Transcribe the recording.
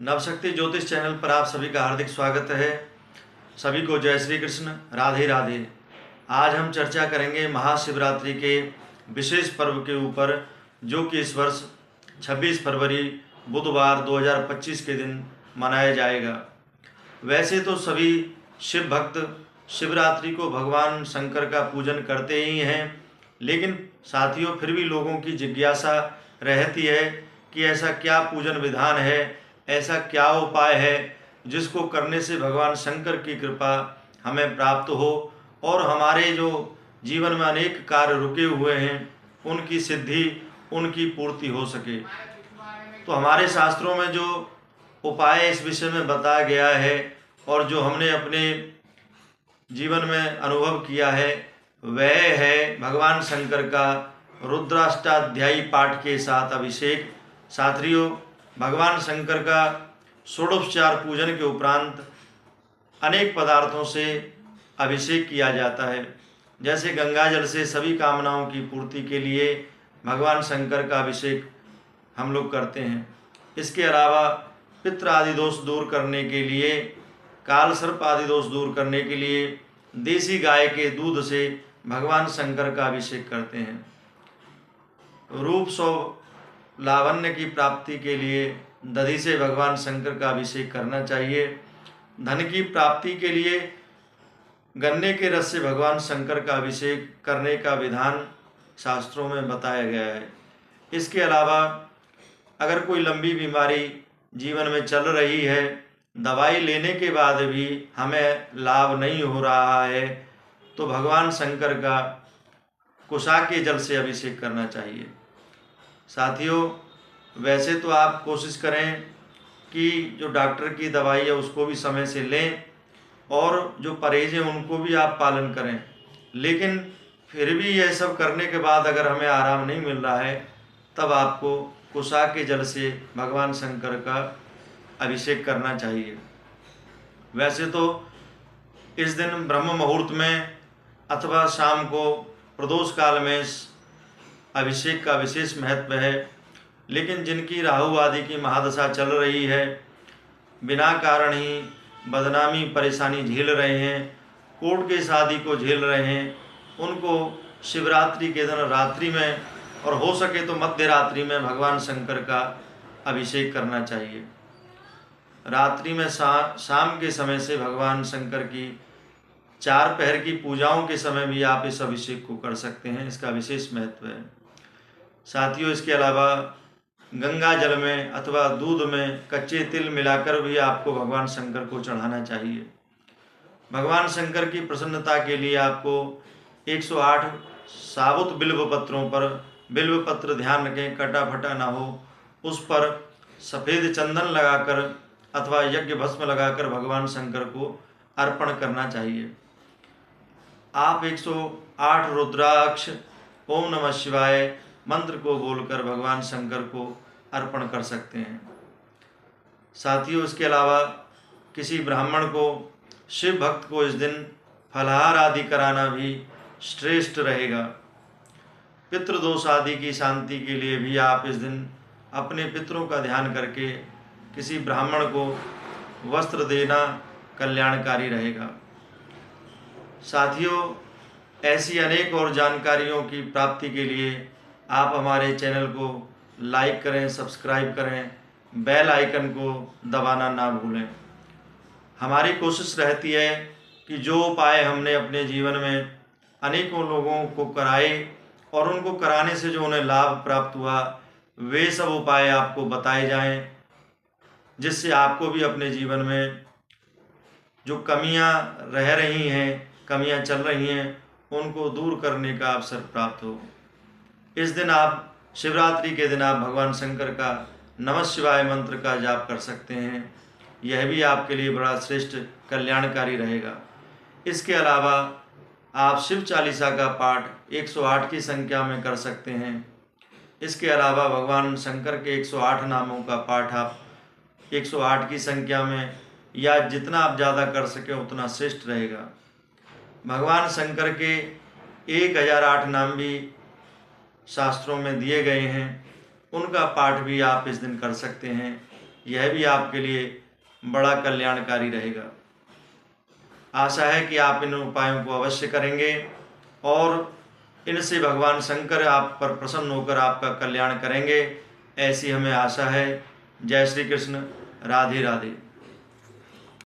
नवशक्ति ज्योतिष चैनल पर आप सभी का हार्दिक स्वागत है। सभी को जय श्री कृष्ण, राधे राधे। आज हम चर्चा करेंगे महाशिवरात्रि के विशेष पर्व के ऊपर, जो कि इस वर्ष 26 फरवरी बुधवार 2025 के दिन मनाया जाएगा। वैसे तो सभी शिव भक्त शिवरात्रि को भगवान शंकर का पूजन करते ही हैं, लेकिन साथियों फिर भी लोगों की जिज्ञासा रहती है कि ऐसा क्या पूजन विधान है, ऐसा क्या उपाय है जिसको करने से भगवान शंकर की कृपा हमें प्राप्त हो और हमारे जो जीवन में अनेक कार्य रुके हुए हैं उनकी सिद्धि, उनकी पूर्ति हो सके। तो हमारे शास्त्रों में जो उपाय इस विषय में बताया गया है और जो हमने अपने जीवन में अनुभव किया है वह है भगवान शंकर का रुद्राष्टाध्यायी पाठ के साथ अभिषेक। साथियों, भगवान शंकर का षोडोपचार पूजन के उपरांत अनेक पदार्थों से अभिषेक किया जाता है। जैसे गंगा जल से सभी कामनाओं की पूर्ति के लिए भगवान शंकर का अभिषेक हम लोग करते हैं। इसके अलावा पितृ आदि दोष दूर करने के लिए, काल सर्प आदि दोष दूर करने के लिए देसी गाय के दूध से भगवान शंकर का अभिषेक करते हैं। रूप लावण्य की प्राप्ति के लिए दधि से भगवान शंकर का अभिषेक करना चाहिए। धन की प्राप्ति के लिए गन्ने के रस से भगवान शंकर का अभिषेक करने का विधान शास्त्रों में बताया गया है। इसके अलावा अगर कोई लंबी बीमारी जीवन में चल रही है, दवाई लेने के बाद भी हमें लाभ नहीं हो रहा है, तो भगवान शंकर का कुशा के जल से अभिषेक करना चाहिए। साथियों, वैसे तो आप कोशिश करें कि जो डॉक्टर की दवाई है उसको भी समय से लें और जो परहेज हैं उनको भी आप पालन करें, लेकिन फिर भी यह सब करने के बाद अगर हमें आराम नहीं मिल रहा है तब आपको कुशा के जल से भगवान शंकर का अभिषेक करना चाहिए। वैसे तो इस दिन ब्रह्म मुहूर्त में अथवा शाम को प्रदोष काल में अभिषेक का विशेष महत्व है, लेकिन जिनकी राहु आदि की महादशा चल रही है, बिना कारण ही बदनामी परेशानी झेल रहे हैं, कोर्ट केस आदि को झेल रहे हैं, उनको शिवरात्रि के दिन रात्रि में और हो सके तो मध्य रात्रि में भगवान शंकर का अभिषेक करना चाहिए। रात्रि में शाम के समय से भगवान शंकर की 4 पहर की पूजाओं के समय भी आप इस अभिषेक को कर सकते हैं। इसका विशेष महत्व है। साथियों, इसके अलावा गंगा जल में अथवा दूध में कच्चे तिल मिलाकर भी आपको भगवान शंकर को चढ़ाना चाहिए। भगवान शंकर की प्रसन्नता के लिए आपको 108 साबुत बिल्व पत्रों पर, बिल्व पत्र ध्यान रखें कटा फटा ना हो, उस पर सफ़ेद चंदन लगाकर अथवा यज्ञ भस्म लगाकर भगवान शंकर को अर्पण करना चाहिए। आप 108 रुद्राक्ष ओम नमः शिवाय मंत्र को बोलकर भगवान शंकर को अर्पण कर सकते हैं। साथियों, इसके अलावा किसी ब्राह्मण को, शिव भक्त को इस दिन फलाहार आदि कराना भी श्रेष्ठ रहेगा। पितृदोष आदि की शांति के लिए भी आप इस दिन अपने पितरों का ध्यान करके किसी ब्राह्मण को वस्त्र देना कल्याणकारी रहेगा। साथियों, ऐसी अनेक और जानकारियों की प्राप्ति के लिए आप हमारे चैनल को लाइक करें, सब्सक्राइब करें, बेल आइकन को दबाना ना भूलें। हमारी कोशिश रहती है कि जो उपाय हमने अपने जीवन में अनेकों लोगों को कराए और उनको कराने से जो उन्हें लाभ प्राप्त हुआ, वे सब उपाय आपको बताए जाएं, जिससे आपको भी अपने जीवन में जो कमियां रह रही हैं, कमियां चल रही हैं, उनको दूर करने का अवसर प्राप्त हो। इस दिन आप शिवरात्रि के दिन आप भगवान शंकर का नमः शिवाय मंत्र का जाप कर सकते हैं। यह भी आपके लिए बड़ा श्रेष्ठ कल्याणकारी रहेगा। इसके अलावा आप शिव चालीसा का पाठ 108 की संख्या में कर सकते हैं। इसके अलावा भगवान शंकर के 108 नामों का पाठ आप 108 की संख्या में या जितना आप ज़्यादा कर सकें उतना श्रेष्ठ रहेगा। भगवान शंकर के 1008 नाम भी शास्त्रों में दिए गए हैं, उनका पाठ भी आप इस दिन कर सकते हैं। यह भी आपके लिए बड़ा कल्याणकारी रहेगा। आशा है कि आप इन उपायों को अवश्य करेंगे और इनसे भगवान शंकर आप पर प्रसन्न होकर आपका कल्याण करेंगे, ऐसी हमें आशा है। जय श्री कृष्ण। राधे राधे।